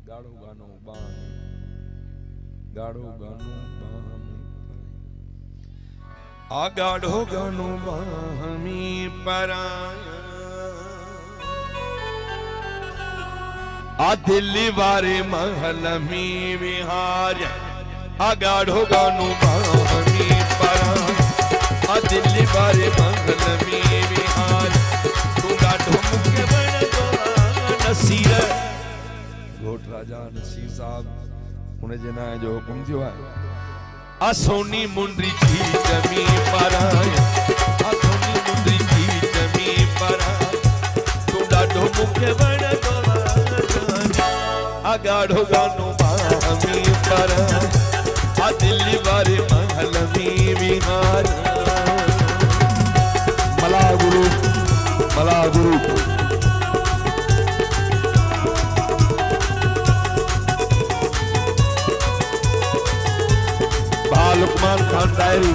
गाढ़ो गानो बाण गाढ़ो गानो बाण आ गाढ़ो गानो बामी पराया आ दिल्ली वारे महल में विहार आ गाढ़ो गानो बामी पराया आ दिल्ली वारे महल में विहार तू गाढ़ो मुखे बन दो नसीर घोट राजा नसीर साहब उन्हें जना जो हुकुम दियो है आ सोनी मुंडरी जी जमी पराया आ सोनी मुंडरी जी जमी पराया तू गाढ़ो मुखे बन दो आ गाढ़ो गानो बामी पराया आ दिल्ली वारे महल में विहार मला गुरु लुकमान खान डायरी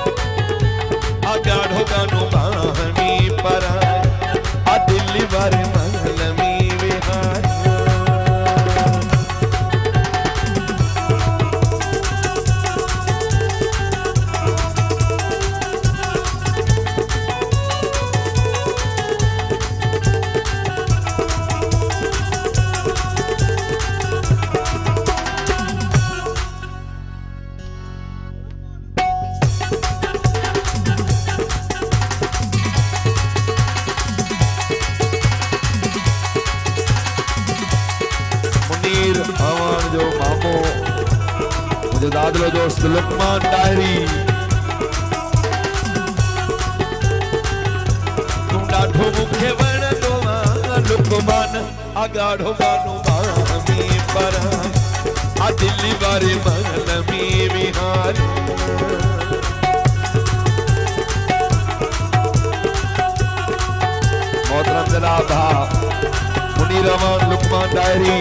आ गाढ़ो गानो बामी पराया आ दिल्ली वारे महल में विहार जो मामो मुझे दादलो दोस्त लुकमान डायरी तू डाढो मुखे बन दो लुकमान आ गाढ़ो गानो बामी पराया आ दिल्ली वारे महल में विहार मोहतरम जनाब मुनीर रहमान लुकमान डायरी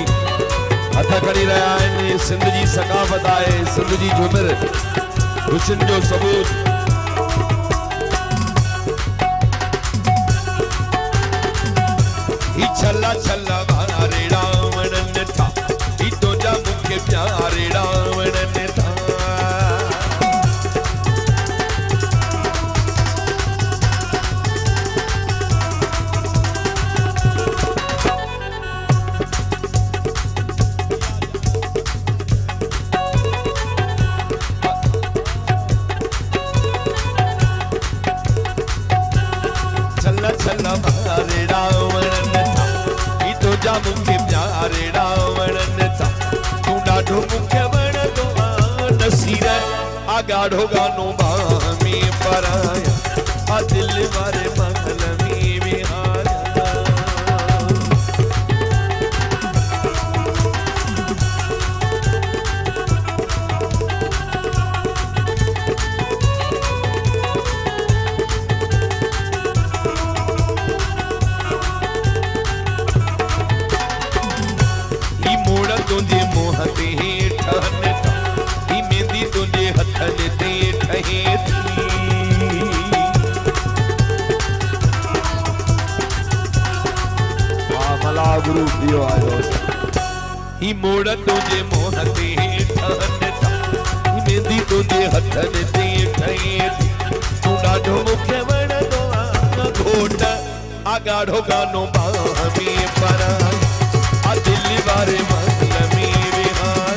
हथा करी रहा है सिंध जी सकाफत आए सिंध जी झुमिर हुसन जो सबूत ही छल्ला छल्ला वारे रावणन था ही तो जा मुखे प्यारे रावणन था मारे रावणन था ही तो जा मुखे प्यारे रावणन था तू डाढो मुखे बन दो नसीर आ गाढ़ो गानो बामी पराया आ दिल्ली वारे महल में विहार तुझे मोहते ठहन था ही मेहंदी तुझे हथन ते ठहे थी मला गुरु दियो आयो ही मोड़ तुझे मोहते ठहन था ही मेहंदी तुझे हथन ते ठहे थी तू डाढो मुखे बन दो घोट आ गाढ़ो गानो बामी पराया आ दिल्ली वारे महल में विहार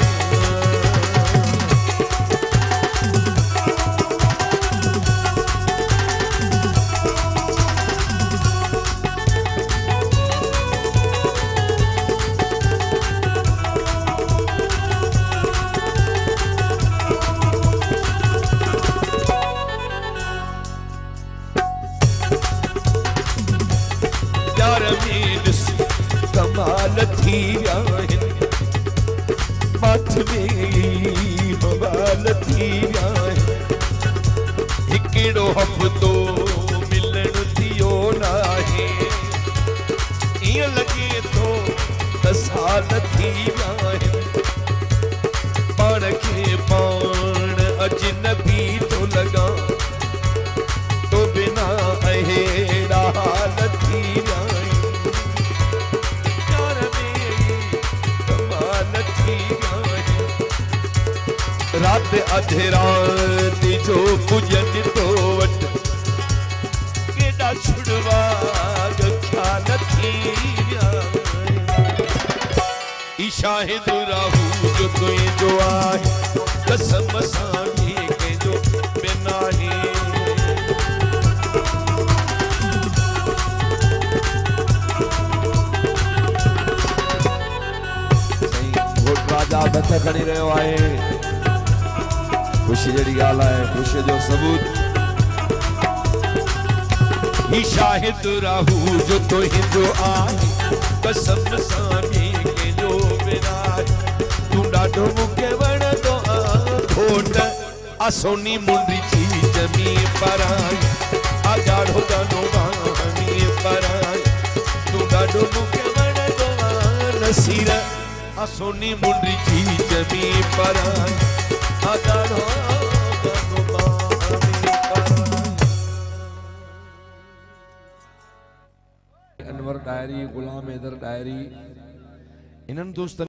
यार में कमाल थी मठ में बवाल थी हिकिड़ो हफ़्तो मिलन थियो नाहे ईअं लॻे थो त साल थी विया आहिनि पाण खे पाण रात अधे रात जो पुजन तो वट केड़ा छुड़वा ख्याल थी शाहिद राहू जो तुई जो आहे कसम सामी के जो बिना ही राजा बथ खणी रहियो आहे ख़ुशी जहिड़ी ॻाल्हि आहे ख़ुशी जो सबूत ही शाहिद राहू जो तुई जो आहे कसम सामी के जो बिना तू ॾाढो मूंखे वणंदो घोट आ सोनी मुंडी जी जमी पराई आ ॻाढ़ो गानो गामी पराई तू ॾाढो मूंखे वणंदो नसीर आ सोनी मुंडी जी जमी पराई आ ॻाढ़ो गानो गामी पराई। अनवर डायरी गुलाम हैदर डायरी इन्हनि दोस्तनि